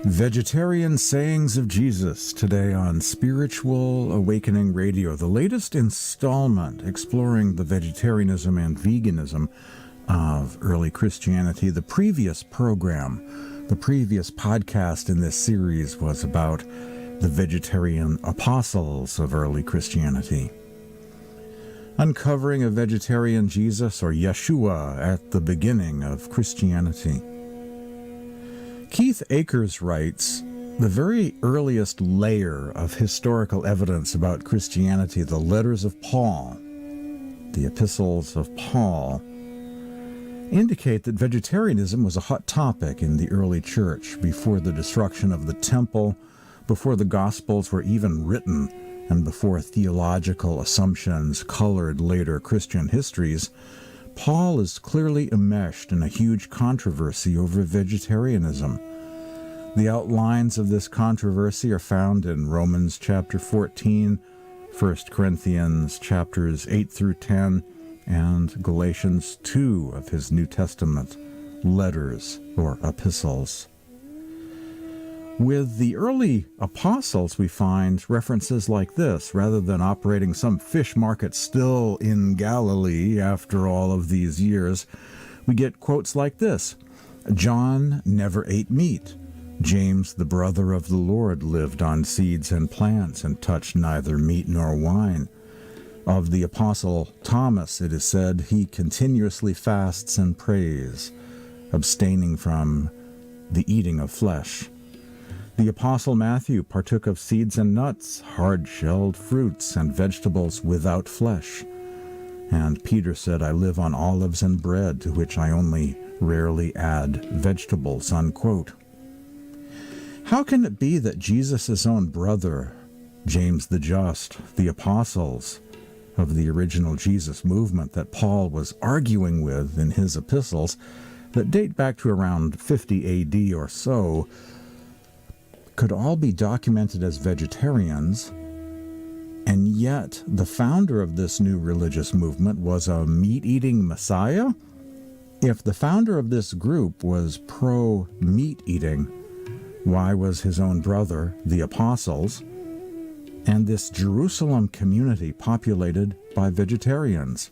Vegetarian Sayings of Jesus, today on Spiritual Awakening Radio, the latest installment exploring the vegetarianism and veganism of early Christianity. The previous program, the previous podcast in this series was about the vegetarian apostles of early Christianity. Uncovering a vegetarian Jesus, or Yeshua, at the beginning of Christianity. Keith Akers writes, the very earliest layer of historical evidence about Christianity, the letters of Paul, the epistles of Paul, indicate that vegetarianism was a hot topic in the early church before the destruction of the temple, before the Gospels were even written, and before theological assumptions colored later Christian histories. Paul is clearly enmeshed in a huge controversy over vegetarianism. The outlines of this controversy are found in Romans chapter 14, 1 Corinthians chapters 8 through 10, and Galatians 2 of his New Testament letters or epistles. With the early apostles, we find references like this. Rather than operating some fish market still in Galilee after all of these years, we get quotes like this. John never ate meat. James, the brother of the Lord, lived on seeds and plants and touched neither meat nor wine. Of the apostle Thomas, it is said, he continuously fasts and prays, abstaining from the eating of flesh. The apostle Matthew partook of seeds and nuts, hard-shelled fruits, and vegetables without flesh. And Peter said, I live on olives and bread, to which I only rarely add vegetables, unquote. How can it be that Jesus' own brother, James the Just, the apostles of the original Jesus movement that Paul was arguing with in his epistles that date back to around 50 AD or so, could all be documented as vegetarians, and yet the founder of this new religious movement was a meat-eating Messiah? If the founder of this group was pro-meat-eating, why was his own brother, the apostles, and this Jerusalem community populated by vegetarians?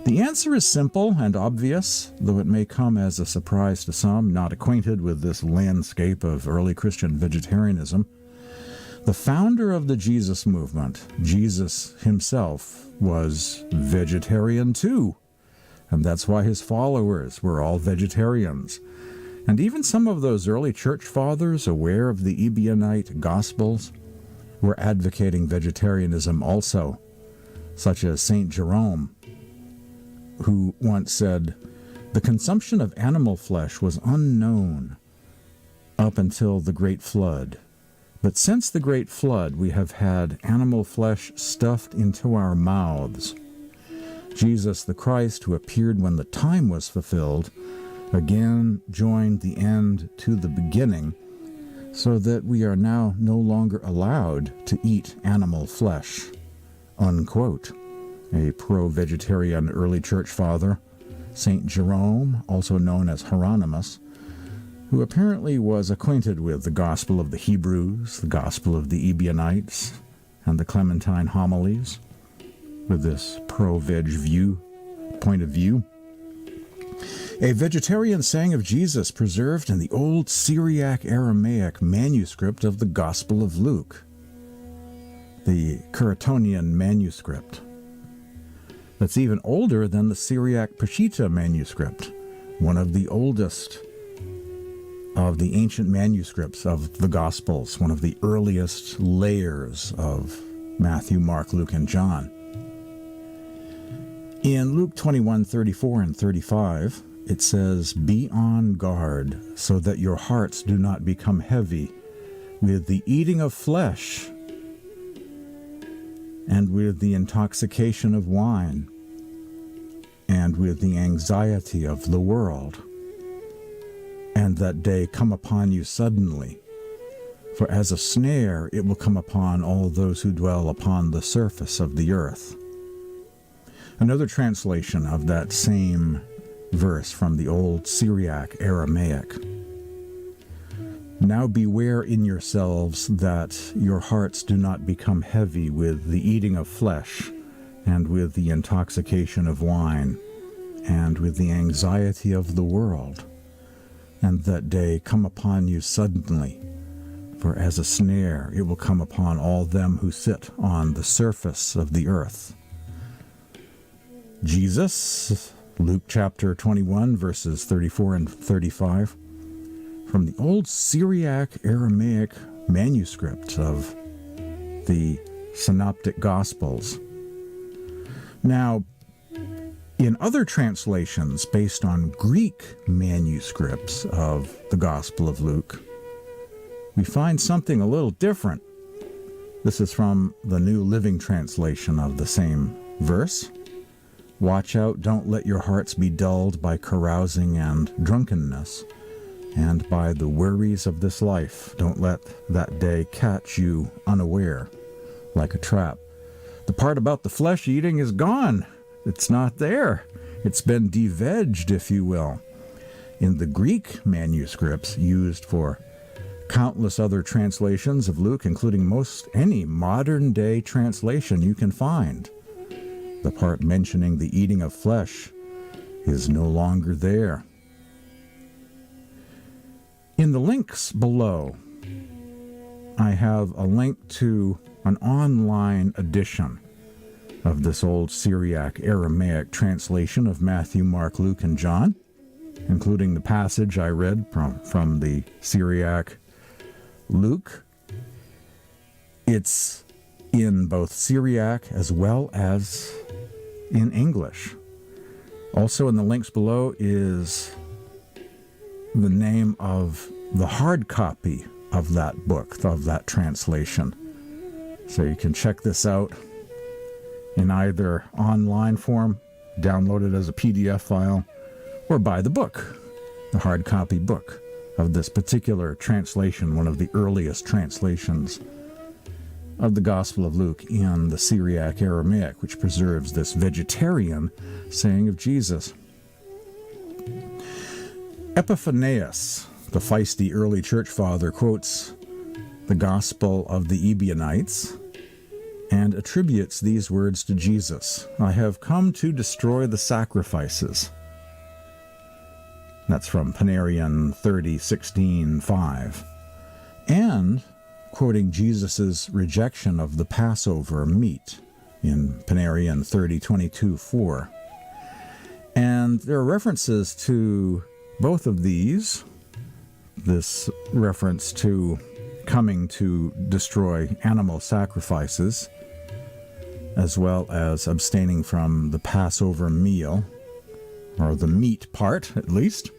The answer is simple and obvious, though it may come as a surprise to some not acquainted with this landscape of early Christian vegetarianism. The founder of the Jesus movement, Jesus himself, was vegetarian too, and that's why his followers were all vegetarians. And even some of those early church fathers, aware of the Ebionite Gospels, were advocating vegetarianism also, such as St. Jerome, who once said, the consumption of animal flesh was unknown up until the Great Flood. But since the Great Flood, we have had animal flesh stuffed into our mouths. Jesus the Christ, who appeared when the time was fulfilled, again joined the end to the beginning, so that we are now no longer allowed to eat animal flesh, unquote. A pro-vegetarian early church father, St. Jerome, also known as Hieronymus, who apparently was acquainted with the Gospel of the Hebrews, the Gospel of the Ebionites, and the Clementine homilies, with this pro-veg point of view. A vegetarian saying of Jesus preserved in the old Syriac Aramaic manuscript of the Gospel of Luke, the Curetonian manuscript. That's even older than the Syriac Peshitta manuscript, one of the oldest of the ancient manuscripts of the Gospels, one of the earliest layers of Matthew, Mark, Luke, and John. In Luke 21:34 and 35, it says, be on guard so that your hearts do not become heavy with the eating of flesh and with the intoxication of wine, and with the anxiety of the world, and that day come upon you suddenly. For as a snare it will come upon all those who dwell upon the surface of the earth. Another translation of that same verse from the old Syriac Aramaic. Now beware in yourselves that your hearts do not become heavy with the eating of flesh, and with the intoxication of wine, and with the anxiety of the world, and that day come upon you suddenly. For as a snare it will come upon all them who sit on the surface of the earth. Jesus, Luke chapter 21, verses 34 and 35, from the old Syriac Aramaic manuscript of the Synoptic Gospels. Now, in other translations based on Greek manuscripts of the Gospel of Luke, we find something a little different. This is from the New Living Translation of the same verse. Watch out, don't let your hearts be dulled by carousing and drunkenness, and by the worries of this life. Don't let that day catch you unaware, like a trap. The part about the flesh eating is gone. It's not there. It's been de-vegged, if you will. In the Greek manuscripts used for countless other translations of Luke, including most any modern-day translation you can find, the part mentioning the eating of flesh is no longer there. In the links below, I have a link to an online edition of this old Syriac Aramaic translation of Matthew, Mark, Luke, and John, including the passage I read from the Syriac Luke. It's in both Syriac as well as in English. Also in the links below is the name of the hard copy of that book, of that translation. So you can check this out in either online form, download it as a PDF file, or buy the book, the hard copy book of this particular translation, one of the earliest translations of the Gospel of Luke in the Syriac Aramaic, which preserves this vegetarian saying of Jesus. Epiphanius, the feisty early church father, quotes the Gospel of the Ebionites and attributes these words to Jesus. I have come to destroy the sacrifices. That's from Panarion 30:16-5. And quoting Jesus' rejection of the Passover meat in Panarion 30:22-4. And there are references to both of these, this reference to coming to destroy animal sacrifices, as well as abstaining from the Passover meal, or the meat part at least,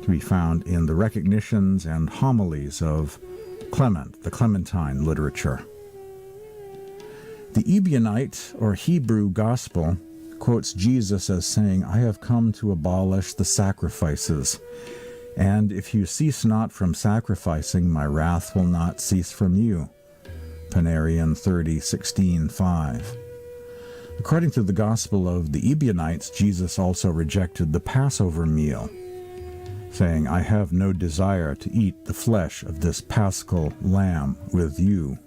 to be found in the recognitions and homilies of Clement, the Clementine literature. The Ebionite or Hebrew Gospel quotes Jesus as saying, I have come to abolish the sacrifices, and if you cease not from sacrificing, my wrath will not cease from you. Panarion 30:16-5. According to the Gospel of the Ebionites, Jesus also rejected the Passover meal, saying, I have no desire to eat the flesh of this paschal lamb with you,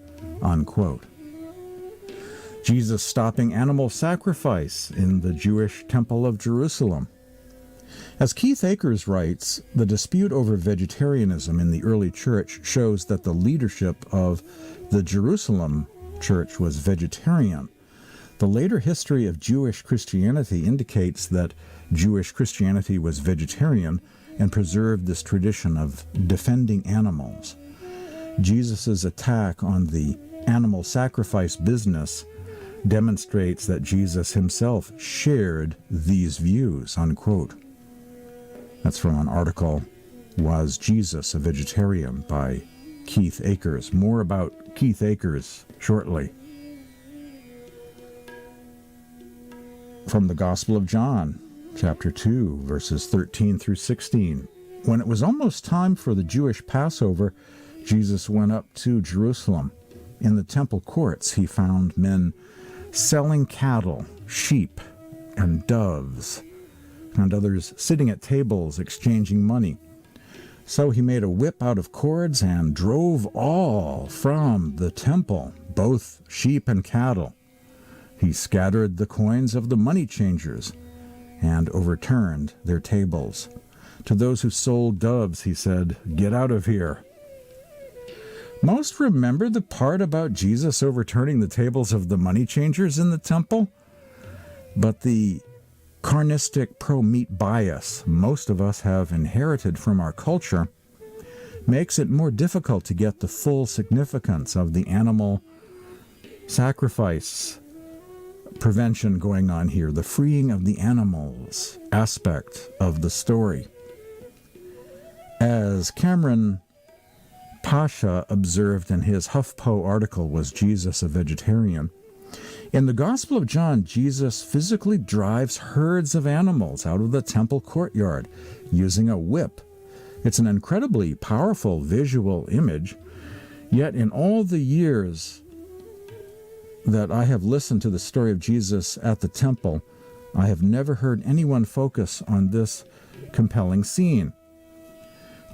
unquote. Jesus stopping animal sacrifice in the Jewish Temple of Jerusalem. As Keith Akers writes, the dispute over vegetarianism in the early church shows that the leadership of the Jerusalem church was vegetarian. The later history of Jewish Christianity indicates that Jewish Christianity was vegetarian and preserved this tradition of defending animals. Jesus' attack on the animal sacrifice business demonstrates that Jesus himself shared these views, unquote. That's from an article, Was Jesus a Vegetarian? By Keith Akers. More about Keith Akers shortly. From the Gospel of John, chapter 2, verses 13-16. When it was almost time for the Jewish Passover, Jesus went up to Jerusalem. In the temple courts, he found men selling cattle, sheep, and doves, and others sitting at tables exchanging money. So he made a whip out of cords and drove all from the temple, both sheep and cattle. He scattered the coins of the money changers and overturned their tables. To those who sold doves, he said, "Get out of here." Most remember the part about Jesus overturning the tables of the money changers in the temple? But the carnistic pro-meat bias most of us have inherited from our culture makes it more difficult to get the full significance of the animal sacrifice prevention going on here, the freeing of the animals aspect of the story. As Cameron Pasha observed in his HuffPo article, Was Jesus a Vegetarian? In the Gospel of John, Jesus physically drives herds of animals out of the temple courtyard using a whip. It's an incredibly powerful visual image, yet in all the years that I have listened to the story of Jesus at the temple, I have never heard anyone focus on this compelling scene.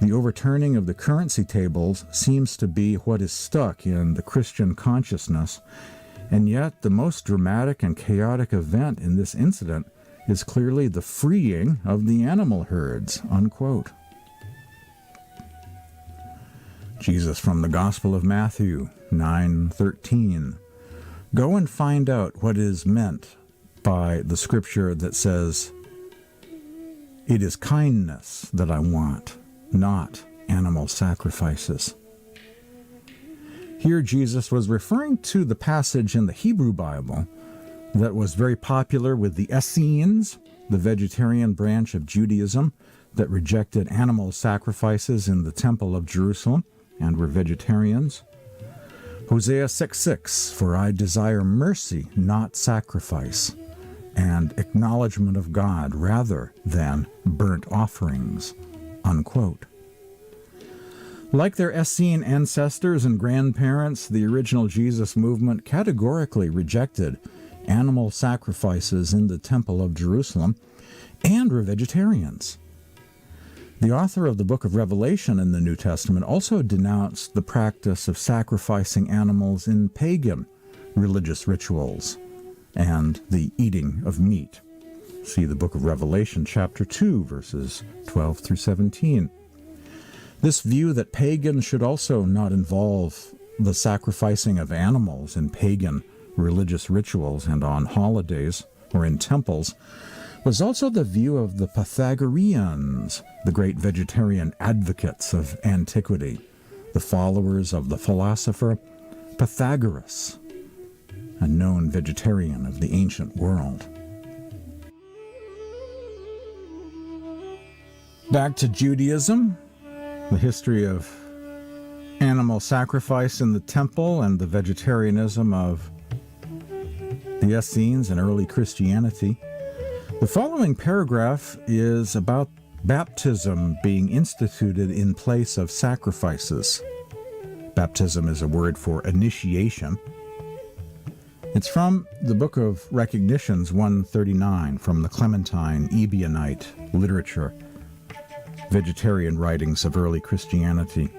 The overturning of the currency tables seems to be what is stuck in the Christian consciousness, and yet the most dramatic and chaotic event in this incident is clearly the freeing of the animal herds, unquote. Jesus from the Gospel of Matthew 9:13. Go and find out what is meant by the scripture that says, "It is kindness that I want, not animal sacrifices." Here Jesus was referring to the passage in the Hebrew Bible that was very popular with the Essenes, the vegetarian branch of Judaism that rejected animal sacrifices in the Temple of Jerusalem and were vegetarians. Hosea 6:6, "For I desire mercy, not sacrifice, and acknowledgement of God rather than burnt offerings," unquote. Like their Essene ancestors and grandparents, the original Jesus movement categorically rejected animal sacrifices in the Temple of Jerusalem and were vegetarians. The author of the book of Revelation in the New Testament also denounced the practice of sacrificing animals in pagan religious rituals and the eating of meat. See the book of Revelation, chapter 2, verses 12 through 17. This view that pagans should also not involve the sacrificing of animals in pagan religious rituals and on holidays or in temples was also the view of the Pythagoreans, the great vegetarian advocates of antiquity, the followers of the philosopher Pythagoras, a known vegetarian of the ancient world. Back to Judaism, the history of animal sacrifice in the temple and the vegetarianism of the Essenes and early Christianity. The following paragraph is about baptism being instituted in place of sacrifices. Baptism is a word for initiation. It's from the Book of Recognitions 139 from the Clementine Ebionite literature, vegetarian writings of early Christianity.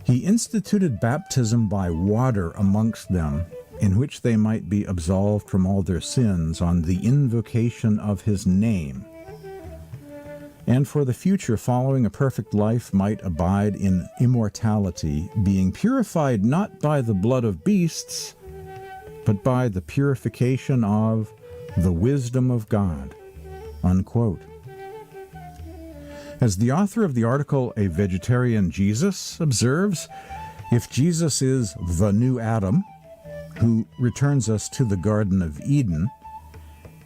He instituted baptism by water amongst them, in which they might be absolved from all their sins on the invocation of his name, and for the future following a perfect life might abide in immortality, being purified not by the blood of beasts, but by the purification of the wisdom of God, unquote. As the author of the article A Vegetarian Jesus observes, if Jesus is the new Adam, who returns us to the Garden of Eden,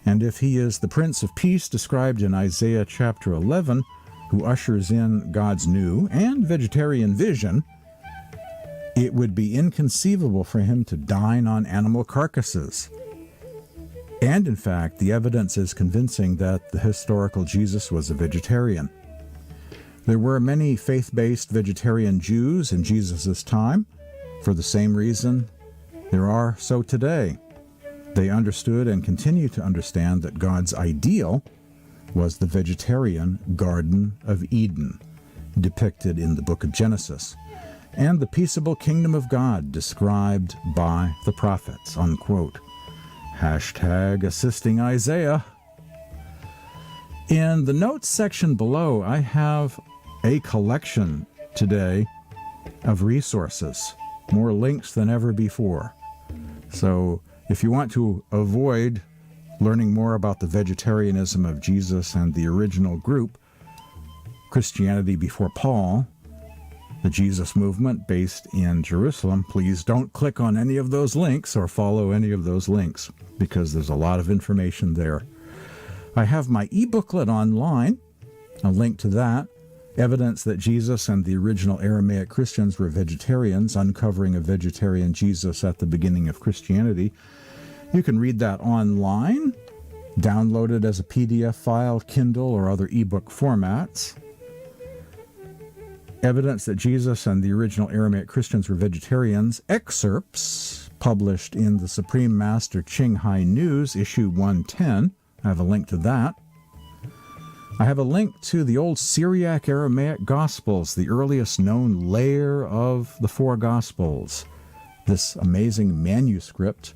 and if he is the Prince of Peace described in Isaiah chapter 11, who ushers in God's new and vegetarian vision, it would be inconceivable for him to dine on animal carcasses. And in fact, the evidence is convincing that the historical Jesus was a vegetarian. There were many faith-based vegetarian Jews in Jesus' time. For the same reason, there are so today. They understood and continue to understand that God's ideal was the vegetarian Garden of Eden, depicted in the book of Genesis, and the peaceable kingdom of God described by the prophets, unquote. Hashtag assisting Isaiah. In the notes section below, I have a collection today of resources, more links than ever before. So if you want to avoid learning more about the vegetarianism of Jesus and the original group, Christianity before Paul, the Jesus movement based in Jerusalem, please don't click on any of those links or follow any of those links, because there's a lot of information there. I have my e-booklet online, a link to that, Evidence that Jesus and the original Aramaic Christians were vegetarians, uncovering a vegetarian Jesus at the beginning of Christianity. You can read that online, download it as a PDF file, Kindle, or other ebook formats. Evidence that Jesus and the original Aramaic Christians were vegetarians, excerpts published in the Supreme Master Ching Hai News, issue 110. I have a link to that. I have a link to the old Syriac Aramaic Gospels, the earliest known layer of the four Gospels. This amazing manuscript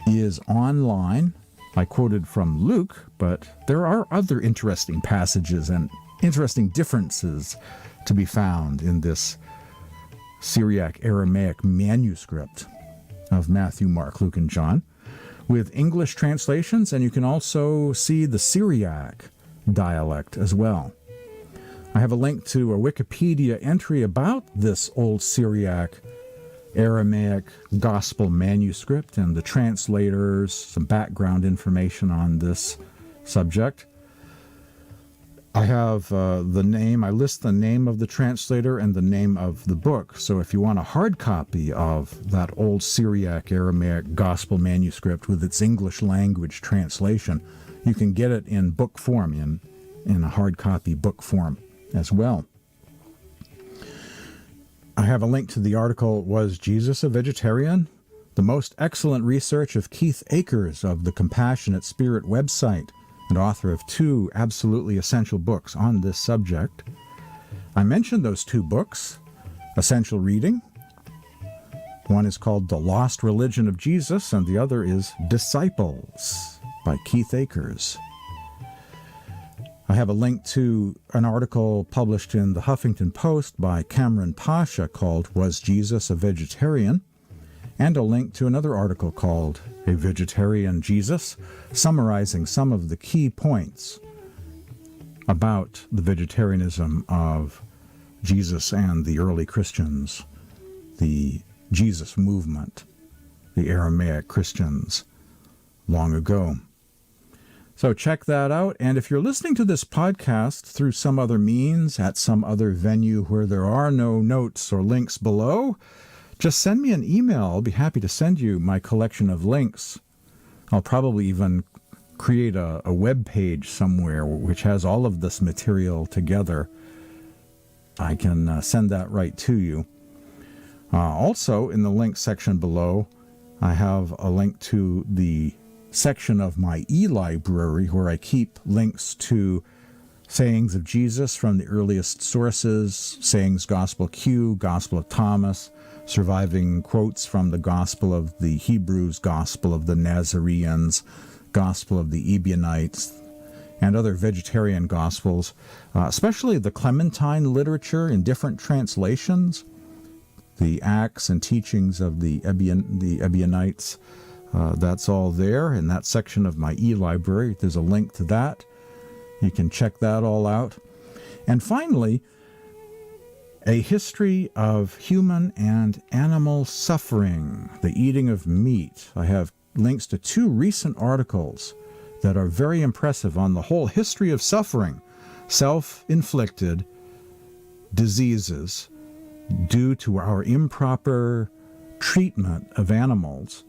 is online. I quoted from Luke, but there are other interesting passages and interesting differences to be found in this Syriac Aramaic manuscript of Matthew, Mark, Luke, and John, with English translations, and you can also see the Syriac dialect as well. I have a link to a Wikipedia entry about this old Syriac Aramaic Gospel manuscript and the translators, some background information on this subject. I have I list the name of the translator and the name of the book. So if you want a hard copy of that old Syriac Aramaic Gospel manuscript with its English language translation, you can get it in book form, in a hard copy book form as well. I have a link to the article, Was Jesus a Vegetarian? The most excellent research of Keith Akers of the Compassionate Spirit website, and author of 2 absolutely essential books on this subject. I mentioned those 2 books, essential reading. One is called The Lost Religion of Jesus, and the other is Disciples by Keith Akers. I have a link to an article published in the Huffington Post by Cameron Pasha called Was Jesus a Vegetarian? And a link to another article called A Vegetarian Jesus, summarizing some of the key points about the vegetarianism of Jesus and the early Christians, the Jesus movement, the Aramaic Christians long ago. So check that out, and if you're listening to this podcast through some other means, at some other venue where there are no notes or links below, just send me an email. I'll be happy to send you my collection of links. I'll probably even create a web page somewhere which has all of this material together. I can send that right to you. Also, in the link section below, I have a link to the section of my e-library where I keep links to sayings of Jesus from the earliest sources, sayings Gospel Q, Gospel of Thomas, surviving quotes from the Gospel of the Hebrews, Gospel of the Nazareans, Gospel of the Ebionites, and other vegetarian Gospels, especially the Clementine literature in different translations, the Acts and teachings of the Ebionites. That's all there in that section of my e-library. There's a link to that. You can check that all out. And finally, A History of Human and Animal Suffering, the Eating of Meat. I have links to 2 recent articles that are very impressive on the whole history of suffering, self-inflicted diseases due to our improper treatment of animals.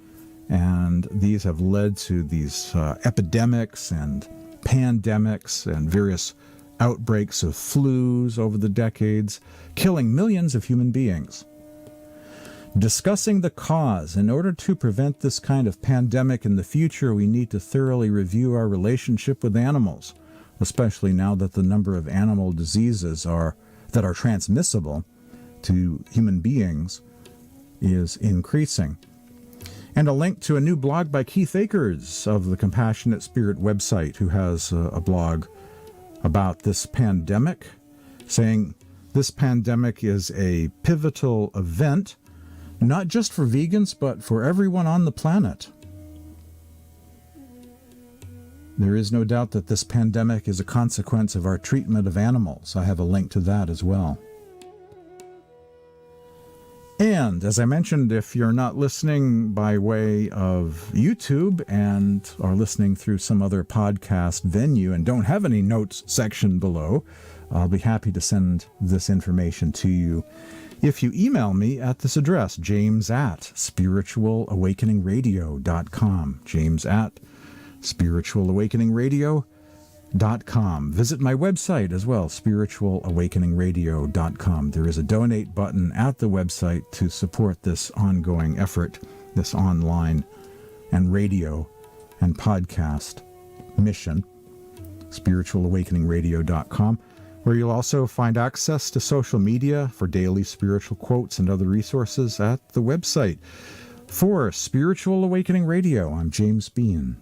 And these have led to these epidemics and pandemics and various outbreaks of flus over the decades, killing millions of human beings. Discussing the cause. In order to prevent this kind of pandemic in the future, we need to thoroughly review our relationship with animals, especially now that the number of animal diseases that are transmissible to human beings is increasing. And a link to a new blog by Keith Akers of the Compassionate Spirit website, who has a blog about this pandemic, saying this pandemic is a pivotal event, not just for vegans, but for everyone on the planet. There is no doubt that this pandemic is a consequence of our treatment of animals. I have a link to that as well. And as I mentioned, if you're not listening by way of YouTube and are listening through some other podcast venue and don't have any notes section below, I'll be happy to send this information to you if you email me at this address, james@spiritualawakeningradio.com, james@spiritualawakeningradio.com. Visit my website as well, spiritualawakeningradio.com. There is a donate button at the website to support this ongoing effort, this online and radio and podcast mission, spiritualawakeningradio.com, where you'll also find access to social media for daily spiritual quotes and other resources at the website. For Spiritual Awakening Radio, I'm James Bean.